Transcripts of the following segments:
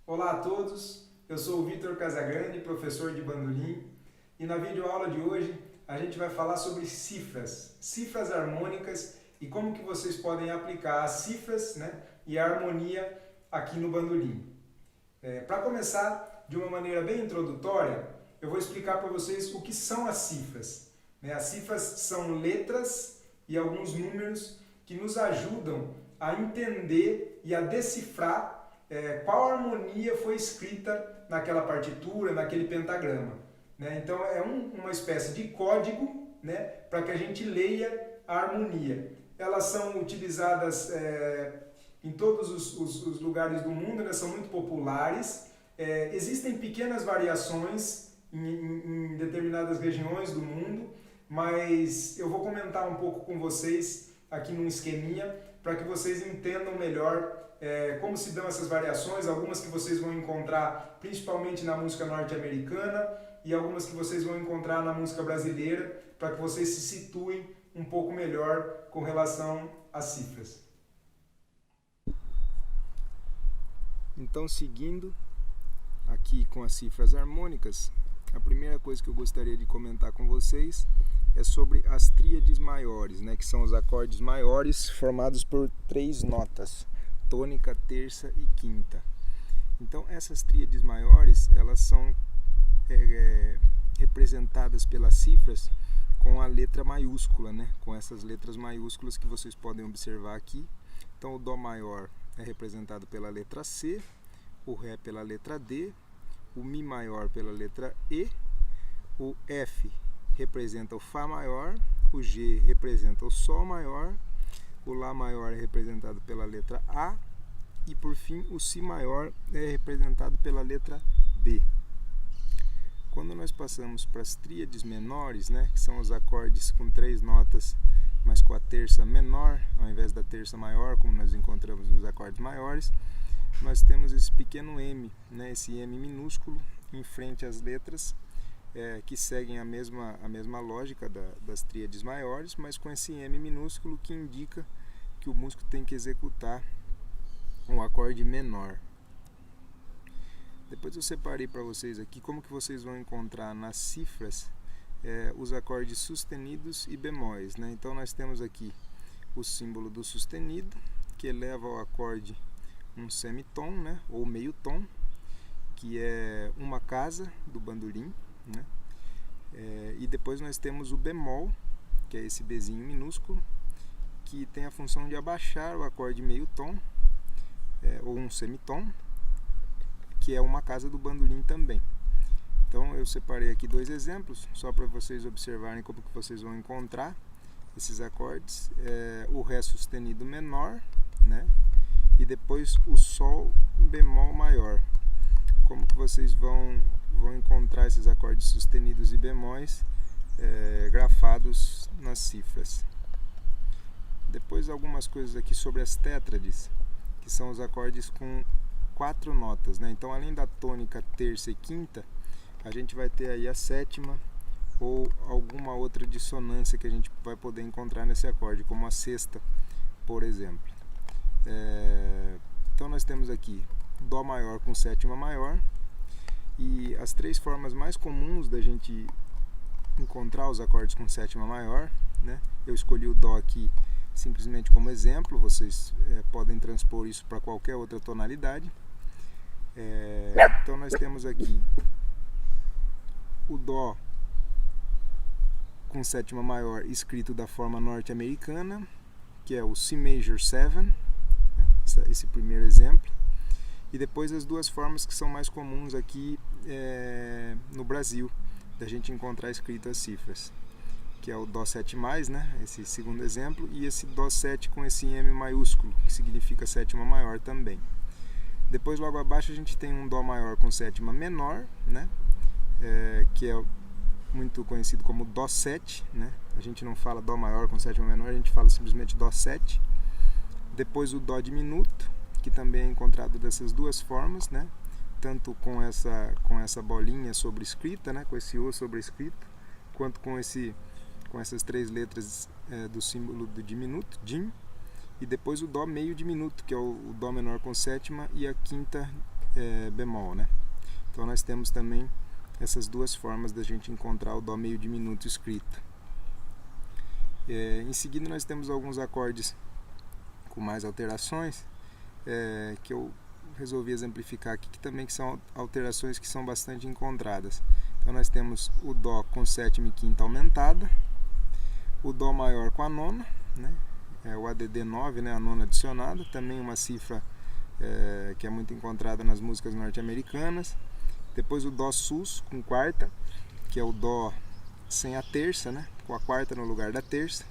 Olá a todos, eu sou o Vitor Casagrande, professor de bandolim, e na videoaula de hoje a gente vai falar sobre cifras harmônicas e como que vocês podem aplicar as cifras, né, e a harmonia aqui no bandolim. Para começar, de uma maneira bem introdutória, eu vou explicar para vocês o que são as cifras. As cifras são letras e alguns números que nos ajudam a entender e a decifrar qual harmonia foi escrita naquela partitura, naquele pentagrama. Então é uma espécie de código, para que a gente leia a harmonia. Elas são utilizadas em todos os lugares do mundo, são muito populares. Existem pequenas variações em determinadas regiões do mundo, mas eu vou comentar um pouco com vocês aqui num esqueminha para que vocês entendam melhor como se dão essas variações, algumas que vocês vão encontrar principalmente na música norte-americana e algumas que vocês vão encontrar na música brasileira, para que vocês se situem um pouco melhor com relação às cifras. Então, seguindo aqui com as cifras harmônicas, a primeira coisa que eu gostaria de comentar com vocês é sobre as tríades maiores, que são os acordes maiores formados por 3 notas: tônica, terça e quinta. Então essas tríades maiores, elas são representadas pelas cifras com a letra maiúscula, com essas letras maiúsculas que vocês podem observar aqui. Então o Dó maior é representado pela letra C, o Ré pela letra D, o Mi maior pela letra E, o F representa o Fá maior, o G representa o Sol maior, o Lá maior é representado pela letra A e, por fim, o Si maior é representado pela letra B. Quando nós passamos para as tríades menores, que são os acordes com 3 notas, mas com a terça menor, ao invés da terça maior, como nós encontramos nos acordes maiores, nós temos esse pequeno M, esse M minúsculo, em frente às letras, que seguem a mesma lógica das tríades maiores, mas com esse M minúsculo que indica que o músico tem que executar um acorde menor. Depois eu separei para vocês aqui como que vocês vão encontrar nas cifras os acordes sustenidos e bemóis. Então nós temos aqui o símbolo do sustenido, que eleva ao acorde um semitom, ou meio tom, que é uma casa do bandolim. E depois nós temos o bemol, que é esse Bzinho minúsculo, que tem a função de abaixar o acorde meio tom, ou um semitom, que é uma casa do bandolim também. Então eu separei aqui 2 exemplos, só para vocês observarem como que vocês vão encontrar esses acordes. O Ré sustenido menor, e depois o Sol bemol maior. Como que vocês vão encontrar esses acordes sustenidos e bemóis grafados nas cifras. Depois algumas coisas aqui sobre as tétrades, que são os acordes com 4 notas. Então além da tônica, terça e quinta, a gente vai ter aí a sétima ou alguma outra dissonância que a gente vai poder encontrar nesse acorde, como a sexta, por exemplo. Então nós temos aqui Dó maior com sétima maior, e as 3 formas mais comuns da gente encontrar os acordes com sétima maior, eu escolhi o Dó aqui simplesmente como exemplo, vocês podem transpor isso para qualquer outra tonalidade. Então nós temos aqui o Dó com sétima maior escrito da forma norte-americana, que é o C Major 7, esse primeiro exemplo. E depois as 2 formas que são mais comuns aqui no Brasil, da gente encontrar escrito as cifras, que é o Dó 7+, esse segundo exemplo, e esse Dó 7 com esse M maiúsculo, que significa sétima maior também. Depois logo abaixo a gente tem um Dó maior com sétima menor, que é muito conhecido como Dó 7, A gente não fala Dó maior com sétima menor, a gente fala simplesmente Dó 7. Depois o Dó diminuto, que também é encontrado dessas 2 formas, tanto com essa bolinha sobrescrita, com esse O sobrescrito, quanto com esse com essas 3 letras do símbolo do diminuto, dim, e depois o dó meio diminuto, que é o dó menor com sétima e a quinta bemol, né? Então nós temos também essas duas formas da gente encontrar o dó meio diminuto escrito. Em seguida nós temos alguns acordes com mais alterações, que eu resolvi exemplificar aqui, que são alterações que são bastante encontradas. Então nós temos o dó com sétima e quinta aumentada, o dó maior com a nona, né? O ADD 9, né? A nona adicionada, também uma cifra que é muito encontrada nas músicas norte-americanas. Depois o dó sus com quarta, que é o dó sem a terça, né? Com a quarta no lugar da terça.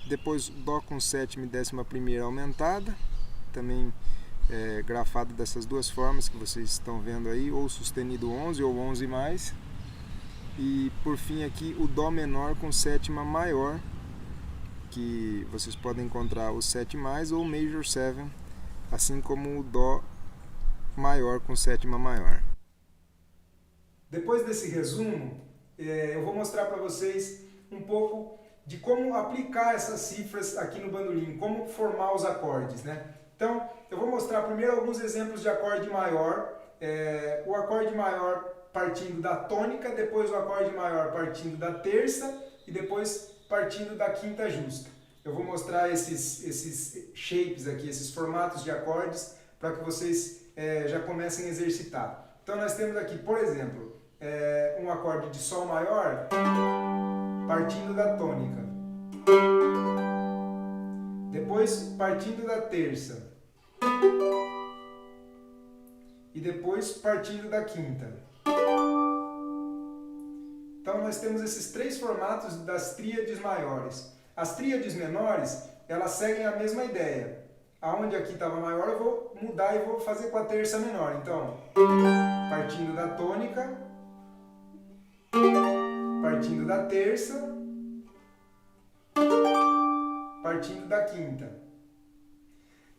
Depois dó com sétima e 11ª aumentada, também grafado dessas duas formas que vocês estão vendo aí, ou sustenido 11 ou 11 mais. E por fim aqui o dó menor com sétima maior, que vocês podem encontrar o 7 mais ou major 7, assim como o dó maior com sétima maior. Depois desse resumo, eu vou mostrar para vocês um pouco de como aplicar essas cifras aqui no bandolim, como formar os acordes, né? Então, eu vou mostrar primeiro alguns exemplos de acorde maior, o acorde maior partindo da tônica, depois o acorde maior partindo da terça e depois partindo da quinta justa. Eu vou mostrar esses shapes aqui, esses formatos de acordes, para que vocês já comecem a exercitar. Então nós temos aqui, por exemplo, um acorde de Sol maior partindo da tônica, depois partindo da terça e depois partindo da quinta. Então nós temos esses 3 formatos das tríades maiores. As tríades menores, elas seguem a mesma ideia. Aonde aqui estava maior, eu vou mudar e vou fazer com a terça menor. Então, partindo da tônica, partindo da terça, partindo da quinta.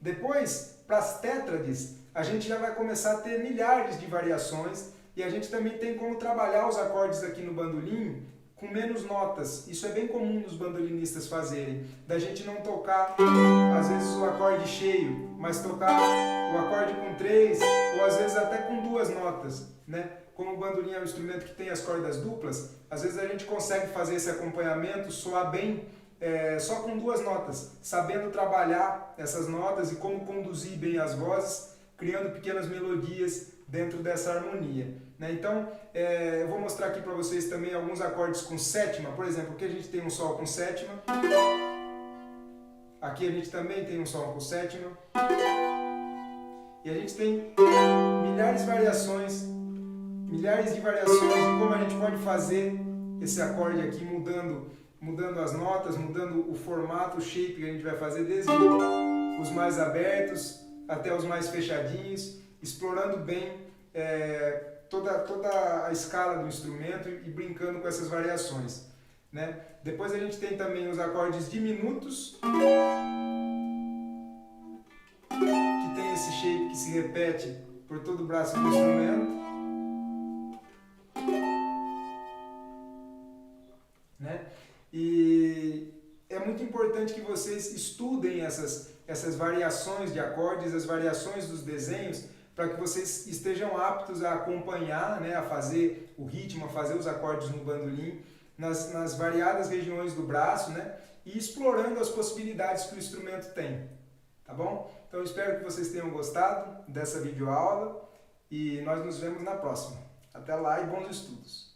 Depois, para as tétrades, a gente já vai começar a ter milhares de variações e a gente também tem como trabalhar os acordes aqui no bandolim com menos notas. Isso é bem comum dos bandolinistas fazerem, da gente não tocar às vezes o acorde cheio, mas tocar o acorde com 3 ou às vezes até com 2 notas, né? Como o bandolim é um instrumento que tem as cordas duplas, às vezes a gente consegue fazer esse acompanhamento soar bem só com 2 notas, sabendo trabalhar essas notas e como conduzir bem as vozes, criando pequenas melodias dentro dessa harmonia, né? Então, eu vou mostrar aqui para vocês também alguns acordes com sétima. Por exemplo, aqui a gente tem um Sol com sétima, aqui a gente também tem um Sol com sétima, e a gente tem milhares de variações de como a gente pode fazer esse acorde aqui, mudando as notas, mudando o formato, o shape que a gente vai fazer, desde os mais abertos até os mais fechadinhos, explorando bem toda a escala do instrumento e brincando com essas variações, né? Depois a gente tem também os acordes diminutos, que tem esse shape que se repete por todo o braço do instrumento, né? E é muito importante que vocês estudem essas variações de acordes, as variações dos desenhos, para que vocês estejam aptos a acompanhar, né, a fazer o ritmo, a fazer os acordes no bandolim, nas variadas regiões do braço, né, e explorando as possibilidades que o instrumento tem, tá bom? Então espero que vocês tenham gostado dessa videoaula e nós nos vemos na próxima. Até lá e bons estudos!